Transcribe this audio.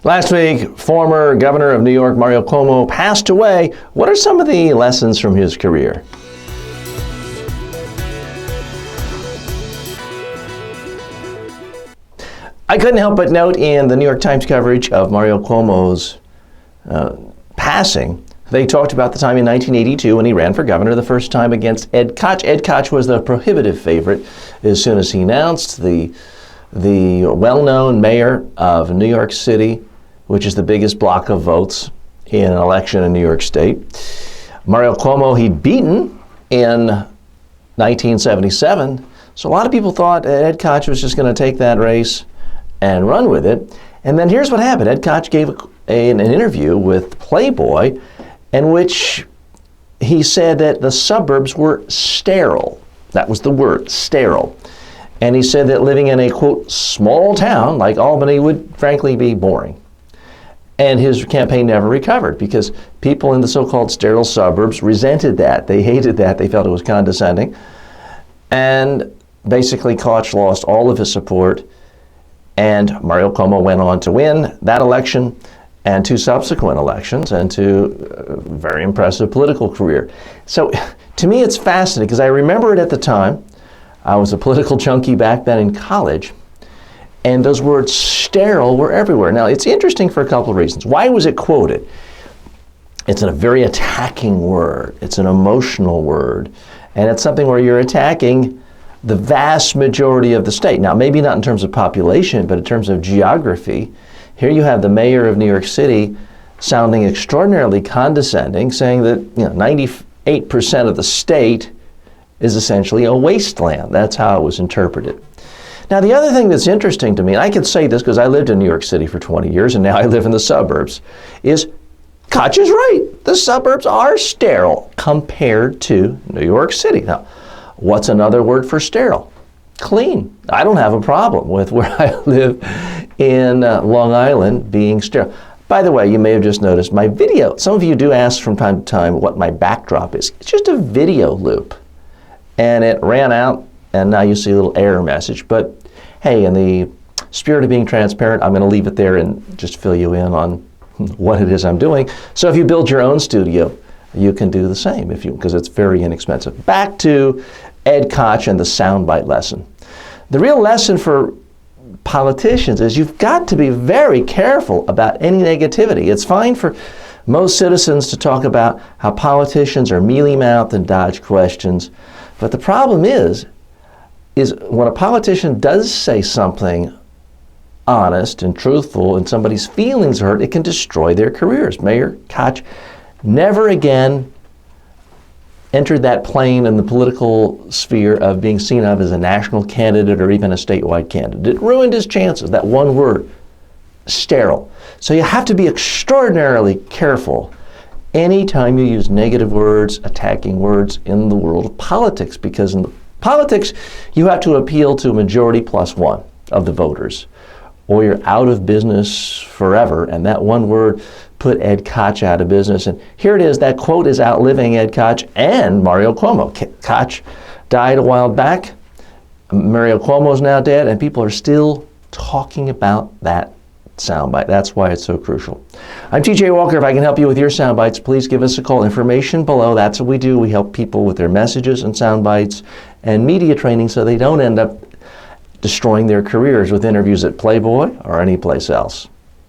Last week, former governor of New York, Mario Cuomo, passed away. What are some of the lessons from his career? I couldn't help but note in the New York Times coverage of Mario Cuomo's passing, they talked about the time in 1982 when he ran for governor the first time against Ed Koch. Ed Koch was the prohibitive favorite as soon as he announced. The well-known mayor of New York City, which is the biggest block of votes in an election in New York State. Mario Cuomo he'd beaten in 1977, so a lot of people thought Ed Koch was just going to take that race and run with it. And then here's what happened. Ed Koch gave an interview with Playboy in which he said that the suburbs were sterile. That was the word, sterile. And he said that living in a, quote, small town like Albany would frankly be boring. And his campaign never recovered because people in the so-called sterile suburbs resented that. They hated that. They felt it was condescending. And basically, Koch lost all of his support. And Mario Cuomo went on to win that election and two subsequent elections and to a very impressive political career. So to me, it's fascinating because I remember it at the time. I was a political junkie back then in college. And those words sterile were everywhere. Now, it's interesting for a couple of reasons. Why was it quoted? It's a very attacking word. It's an emotional word. And it's something where you're attacking the vast majority of the state. Now, maybe not in terms of population, but in terms of geography. Here you have the mayor of New York City sounding extraordinarily condescending, saying that 98% of the state is essentially a wasteland. That's how it was interpreted. Now, the other thing that's interesting to me, and I can say this because I lived in New York City for 20 years and now I live in the suburbs, is Koch is right. The suburbs are sterile compared to New York City. Now, what's another word for sterile? Clean. I don't have a problem with where I live in Long Island being sterile. By the way, you may have just noticed my video. Some of you do ask from time to time what my backdrop is. It's just a video loop. And it ran out. And now you see a little error message. But hey, in the spirit of being transparent, I'm going to leave it there and just fill you in on what it is I'm doing. So if you build your own studio, you can do the same because it's very inexpensive. Back to Ed Koch and the soundbite lesson. The real lesson for politicians is you've got to be very careful about any negativity. It's fine for most citizens to talk about how politicians are mealy-mouthed and dodge questions. But the problem is when a politician does say something honest and truthful and somebody's feelings hurt, it can destroy their careers. Mayor Koch never again entered that plane in the political sphere of being seen of as a national candidate or even a statewide candidate. It ruined his chances, that one word, sterile. So you have to be extraordinarily careful anytime you use negative words, attacking words in the world of politics, because in the politics, you have to appeal to a majority plus one of the voters, or you're out of business forever. And that one word put Ed Koch out of business. And here it is, that quote is outliving Ed Koch and Mario Cuomo. Koch died a while back. Mario Cuomo's now dead, and people are still talking about that soundbite. That's why it's so crucial. I'm TJ Walker. If I can help you with your soundbites, please give us a call. Information below. That's what we do. We help people with their messages and soundbites and media training so they don't end up destroying their careers with interviews at Playboy or any place else.